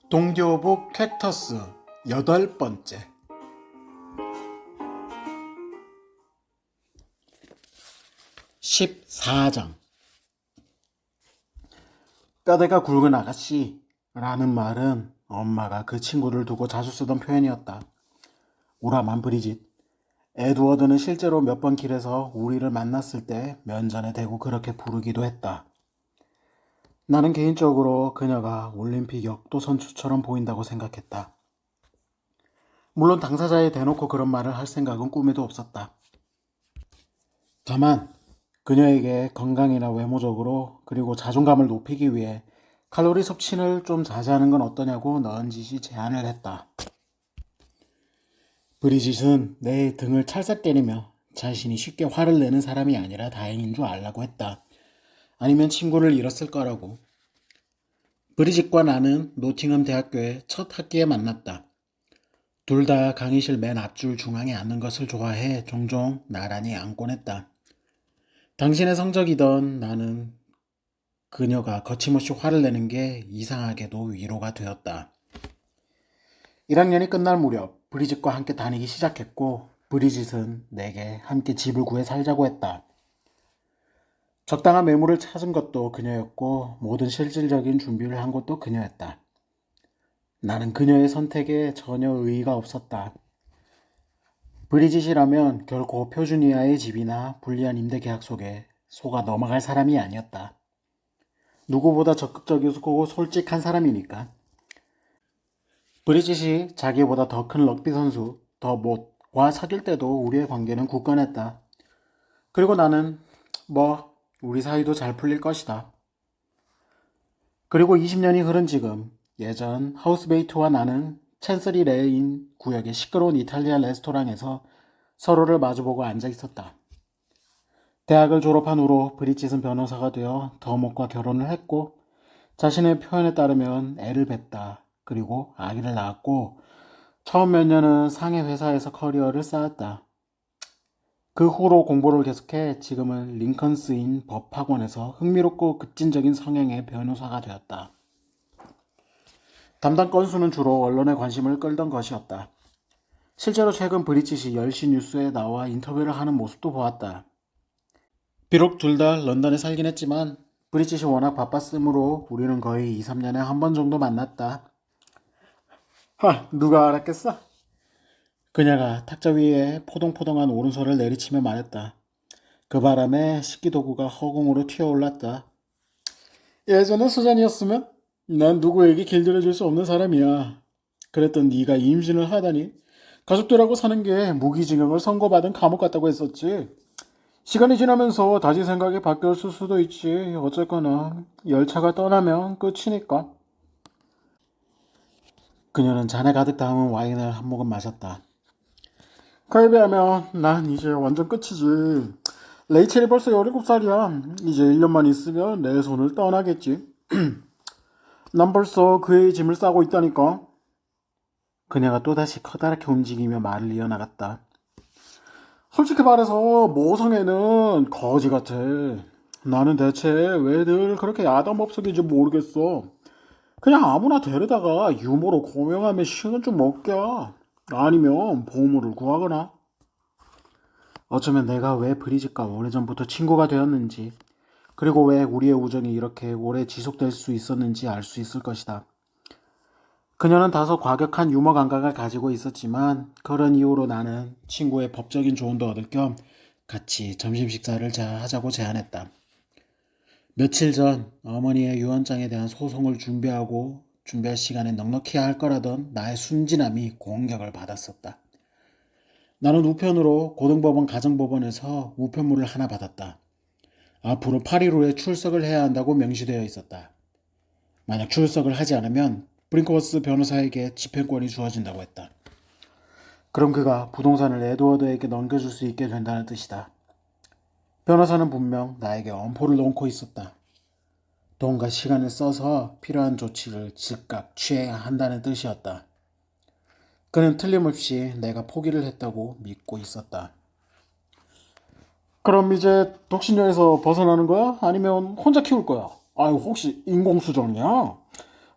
동교북 캡터스 8번째. 14장. 뼈대가 굵은 아가씨라는 말은 엄마가 그 친구를 두고 자주 쓰던 표현이었다. 우람한 브리짓. 에드워드는 실제로 몇 번 길에서 우리를 만났을 때 면전에 대고 그렇게 부르기도 했다. 나는 개인적으로 그녀가 올림픽 역도 선수처럼 보인다고 생각했다. 물론 당사자에 대놓고 그런 말을 할 생각은 꿈에도 없었다. 다만 그녀에게 건강이나 외모적으로 그리고 자존감을 높이기 위해 칼로리 섭취를 좀 자제하는 건 어떠냐고 넌지시 제안을 했다. 브리짓은 내 등을 찰싹 때리며 자신이 쉽게 화를 내는 사람이 아니라 다행인 줄 알라고 했다. 아니면 친구를 잃었을 거라고. 브리짓과 나는 노팅엄 대학교의 첫 학기에 만났다. 둘 다 강의실 맨 앞줄 중앙에 앉는 것을 좋아해 종종 나란히 앉곤 했다. 당신의 성적이던 나는 그녀가 거침없이 화를 내는 게 이상하게도 위로가 되었다. 1학년이 끝날 무렵 브리짓과 함께 다니기 시작했고 브리짓은 내게 함께 집을 구해 살자고 했다. 적당한 매물을 찾은 것도 그녀였고 모든 실질적인 준비를 한 것도 그녀였다. 나는 그녀의 선택에 전혀 의의가 없었다. 브리짓이라면 결코 표준 이하의 집이나 불리한 임대 계약 속에 속아 넘어갈 사람이 아니었다. 누구보다 적극적이고 솔직한 사람이니까. 브리짓이 자기보다 더 큰 럭비 선수, 더 못과 사귈 때도 우리의 관계는 굳건했다. 그리고 나는 우리 사이도 잘 풀릴 것이다. 그리고 20년이 흐른 지금 예전 하우스메이트와 나는 찬스리 레인 구역의 시끄러운 이탈리안 레스토랑에서 서로를 마주보고 앉아 있었다. 대학을 졸업한 후로 브리짓은 변호사가 되어 더목과 결혼을 했고 자신의 표현에 따르면 애를 뱄다. 그리고 아기를 낳았고 처음 몇 년은 상해 회사에서 커리어를 쌓았다. 그 후로 공부를 계속해 지금은 링컨스인 법학원에서 흥미롭고 급진적인 성향의 변호사가 되었다. 담당 건수는 주로 언론의 관심을 끌던 것이었다. 실제로 최근 브리짓이 10시 뉴스에 나와 인터뷰를 하는 모습도 보았다. 비록 둘 다 런던에 살긴 했지만 브리짓이 워낙 바빴으므로 우리는 거의 2, 3년에 한 번 정도 만났다. 누가 알았겠어? 그녀가 탁자 위에 포동포동한 오른손을 내리치며 말했다. 그 바람에 식기도구가 허공으로 튀어올랐다. 예전에 수잔이었으면 난 누구에게 길들여줄 수 없는 사람이야. 그랬던 네가 임신을 하다니 가족들하고 사는 게 무기징역을 선고받은 감옥 같다고 했었지. 시간이 지나면서 다시 생각이 바뀌었을 수도 있지. 어쨌거나 열차가 떠나면 끝이니까. 그녀는 잔에 가득 담은 와인을 한 모금 마셨다. 그에 비하면 난 이제 완전 끝이지. 레이첼이 벌써 17살이야. 이제 1년만 있으면 내 손을 떠나겠지. 난 벌써 그의 짐을 싸고 있다니까. 그녀가 또다시 커다랗게 움직이며 말을 이어나갔다. 솔직히 말해서 모성애는 거지 같아. 나는 대체 왜 늘 그렇게 야단법석인지 모르겠어. 그냥 아무나 데려다가 유머로 고명하며 식은 좀 먹게. 아니면 보물을 구하거나. 어쩌면 내가 왜 브리짓과 오래전부터 친구가 되었는지 그리고 왜 우리의 우정이 이렇게 오래 지속될 수 있었는지 알 수 있을 것이다. 그녀는 다소 과격한 유머 감각을 가지고 있었지만 그런 이유로 나는 친구의 법적인 조언도 얻을 겸 같이 점심 식사를 하자고 제안했다. 며칠 전 어머니의 유언장에 대한 소송을 준비할 시간에 넉넉히 할 거라던 나의 순진함이 공격을 받았었다. 나는 우편으로 고등법원 가정법원에서 우편물을 하나 받았다. 앞으로 8일 후에 출석을 해야 한다고 명시되어 있었다. 만약 출석을 하지 않으면 브링크워스 변호사에게 집행권이 주어진다고 했다. 그럼 그가 부동산을 에드워드에게 넘겨줄 수 있게 된다는 뜻이다. 변호사는 분명 나에게 엄포를 놓고 있었다. 돈과 시간을 써서 필요한 조치를 즉각 취해야 한다는 뜻이었다. 그는 틀림없이 내가 포기를 했다고 믿고 있었다. 그럼 이제 독신녀에서 벗어나는 거야? 아니면 혼자 키울 거야? 아유, 혹시 인공수정이야?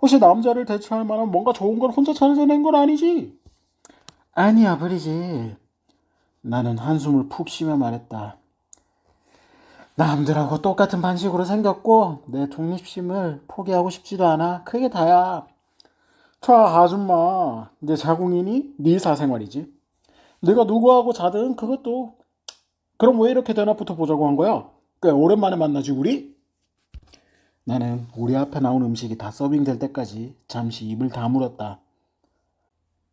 혹시 남자를 대체할 만한 뭔가 좋은 걸 혼자 찾아낸 건 아니지? 아니야, 브리지. 나는 한숨을 푹 쉬며 말했다. 남들하고 똑같은 반식으로 생겼고 내 독립심을 포기하고 싶지도 않아. 그게 다야. 저 아줌마, 내 자궁이니? 네 사생활이지. 내가 누구하고 자든 그것도. 그럼 왜 이렇게 대낮부터 보자고 한 거야? 꽤 오랜만에 만나지 우리? 나는 우리 앞에 나온 음식이 다 서빙될 때까지 잠시 입을 다물었다.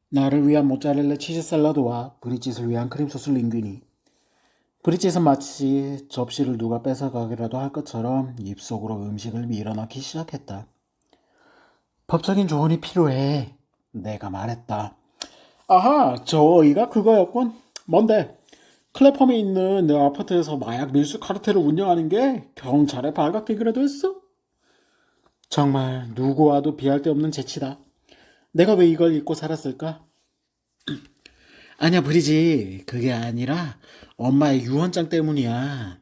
나를 위한 모짜렐라 치즈 샐러드와 브리짓을 위한 크림소스 링귀니. 브리짓은 마치 접시를 누가 뺏어가기라도 할 것처럼 입속으로 음식을 밀어넣기 시작했다. 법적인 조언이 필요해. 내가 말했다. 아하, 저희가 그거였군. 뭔데? 클레펌에 있는 내 아파트에서 마약 밀수 카르텔을 운영하는 게 경찰에 발각되기라도 했어? 정말 누구와도 비할 데 없는 재치다. 내가 왜 이걸 잊고 살았을까? 아니야, 브리지. 그게 아니라 엄마의 유언장 때문이야.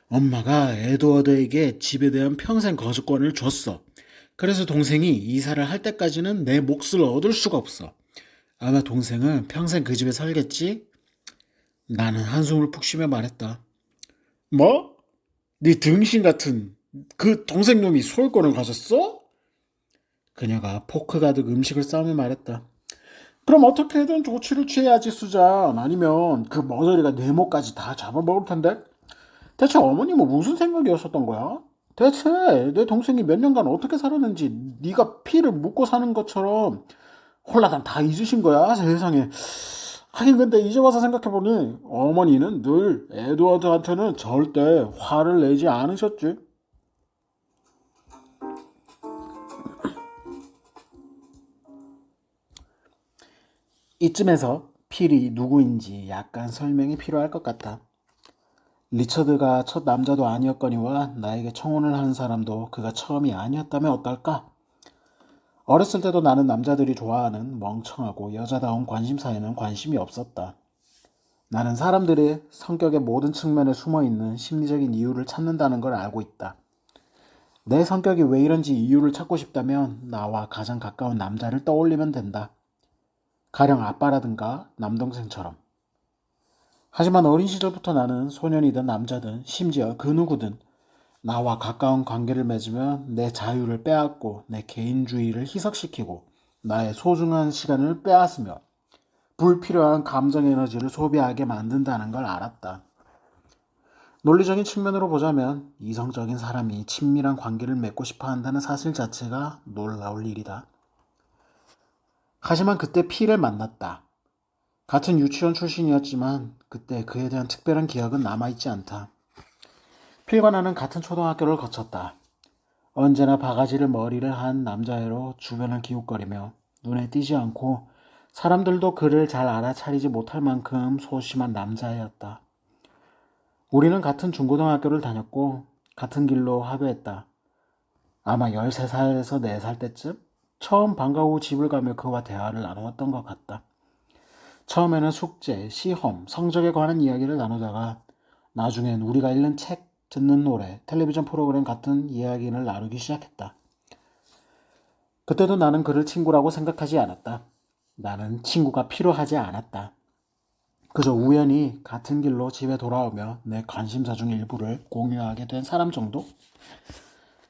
엄마가 에드워드에게 집에 대한 평생 거주권을 줬어. 그래서 동생이 이사를 할 때까지는 내 몫을 얻을 수가 없어. 아마 동생은 평생 그 집에 살겠지? 나는 한숨을 푹 쉬며 말했다. 뭐? 네 등신 같은 그 동생놈이 소유권을 가졌어? 그녀가 포크 가득 음식을 싸며 말했다. 그럼 어떻게든 조치를 취해야지, 수잔. 아니면 그 머저리가 내 목까지 다 잡아먹을 텐데. 대체 어머님은 무슨 생각이었었던 거야? 대체 내 동생이 몇 년간 어떻게 살았는지 네가 피를 묻고 사는 것처럼 홀라당 다 잊으신 거야, 세상에. 하긴 근데 이제 와서 생각해보니 어머니는 늘 에드워드한테는 절대 화를 내지 않으셨지. 이쯤에서 필이 누구인지 약간 설명이 필요할 것 같다. 리처드가 첫 남자도 아니었거니와 나에게 청혼을 하는 사람도 그가 처음이 아니었다면 어떨까? 어렸을 때도 나는 남자들이 좋아하는 멍청하고 여자다운 관심사에는 관심이 없었다. 나는 사람들의 성격의 모든 측면에 숨어있는 심리적인 이유를 찾는다는 걸 알고 있다. 내 성격이 왜 이런지 이유를 찾고 싶다면 나와 가장 가까운 남자를 떠올리면 된다. 가령 아빠라든가 남동생처럼. 하지만 어린 시절부터 나는 소년이든 남자든 심지어 그 누구든 나와 가까운 관계를 맺으면 내 자유를 빼앗고 내 개인주의를 희석시키고 나의 소중한 시간을 빼앗으며 불필요한 감정 에너지를 소비하게 만든다는 걸 알았다. 논리적인 측면으로 보자면 이성적인 사람이 친밀한 관계를 맺고 싶어 한다는 사실 자체가 놀라울 일이다. 하지만 그때 피를 만났다. 같은 유치원 출신이었지만 그때 그에 대한 특별한 기억은 남아있지 않다. 필과 나는 같은 초등학교를 거쳤다. 언제나 바가지를 머리를 한 남자애로 주변을 기웃거리며 눈에 띄지 않고 사람들도 그를 잘 알아차리지 못할 만큼 소심한 남자애였다. 우리는 같은 중고등학교를 다녔고 같은 길로 하교했다. 아마 13살에서 4살 때쯤 처음 방과 후 집을 가며 그와 대화를 나누었던 것 같다. 처음에는 숙제, 시험, 성적에 관한 이야기를 나누다가 나중엔 우리가 읽는 책, 듣는 노래, 텔레비전 프로그램 같은 이야기를 나누기 시작했다. 그때도 나는 그를 친구라고 생각하지 않았다. 나는 친구가 필요하지 않았다. 그저 우연히 같은 길로 집에 돌아오며 내 관심사 중 일부를 공유하게 된 사람 정도?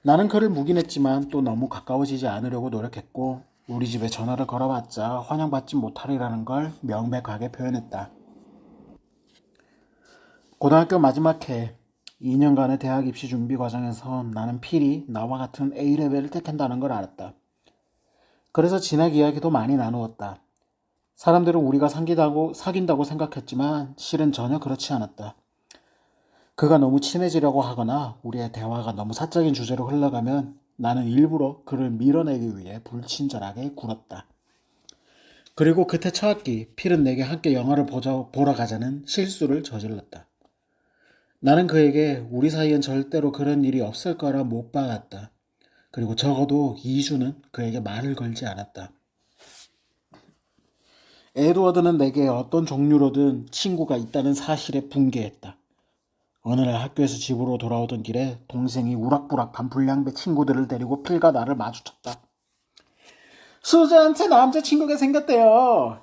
나는 그를 묵인했지만 또 너무 가까워지지 않으려고 노력했고 우리 집에 전화를 걸어봤자 환영받지 못하리라는 걸 명백하게 표현했다. 고등학교 마지막 해 2년간의 대학 입시 준비 과정에서 나는 필히 나와 같은 A레벨을 택한다는 걸 알았다. 그래서 진학 이야기도 많이 나누었다. 사람들은 우리가 사귄다고 생각했지만 실은 전혀 그렇지 않았다. 그가 너무 친해지려고 하거나 우리의 대화가 너무 사적인 주제로 흘러가면 나는 일부러 그를 밀어내기 위해 불친절하게 굴었다. 그리고 그때 첫학기 필은 내게 함께 영화를 보러 가자는 실수를 저질렀다. 나는 그에게 우리 사이엔 절대로 그런 일이 없을 거라 못 박았다. 그리고 적어도 2주는 그에게 말을 걸지 않았다. 에드워드는 내게 어떤 종류로든 친구가 있다는 사실에 분개했다. 어느 날 학교에서 집으로 돌아오던 길에 동생이 우락부락 반불량배 친구들을 데리고 필과 나를 마주쳤다. 수지한테 남자친구가 생겼대요.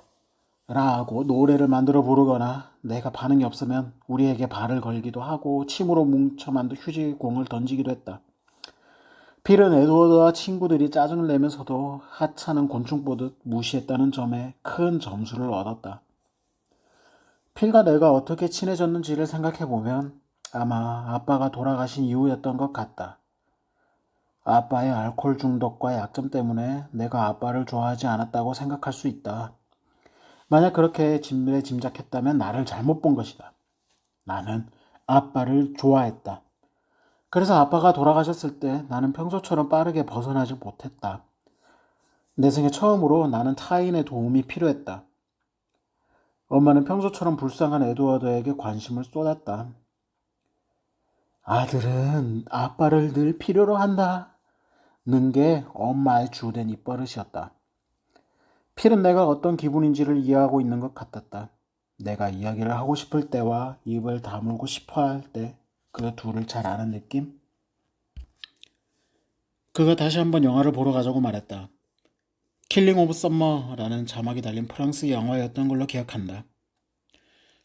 라고 노래를 만들어 부르거나 내가 반응이 없으면 우리에게 발을 걸기도 하고 침으로 뭉쳐 만든 휴지공을 던지기도 했다. 필은 에드워드와 친구들이 짜증을 내면서도 하찮은 곤충 보듯 무시했다는 점에 큰 점수를 얻었다. 필과 내가 어떻게 친해졌는지를 생각해보면 아마 아빠가 돌아가신 이후였던 것 같다. 아빠의 알코올 중독과 약점 때문에 내가 아빠를 좋아하지 않았다고 생각할 수 있다. 만약 그렇게 짐작했다면 나를 잘못 본 것이다. 나는 아빠를 좋아했다. 그래서 아빠가 돌아가셨을 때 나는 평소처럼 빠르게 벗어나지 못했다. 내 생애 처음으로 나는 타인의 도움이 필요했다. 엄마는 평소처럼 불쌍한 에드워드에게 관심을 쏟았다. 아들은 아빠를 늘 필요로 한다. 는 게 엄마의 주된 입버릇이었다. 필은 내가 어떤 기분인지를 이해하고 있는 것 같았다. 내가 이야기를 하고 싶을 때와 입을 다물고 싶어 할 때 그 둘을 잘 아는 느낌? 그가 다시 한번 영화를 보러 가자고 말했다. 킬링 오브 썸머라는 자막이 달린 프랑스 영화였던 걸로 기억한다.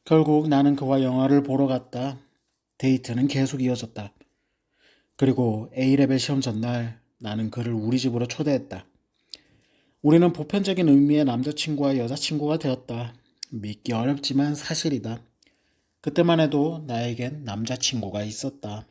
결국 나는 그와 영화를 보러 갔다. 데이트는 계속 이어졌다. 그리고 A레벨 시험 전날 나는 그를 우리 집으로 초대했다. 우리는 보편적인 의미의 남자친구와 여자친구가 되었다. 믿기 어렵지만 사실이다. 그때만 해도 나에겐 남자친구가 있었다.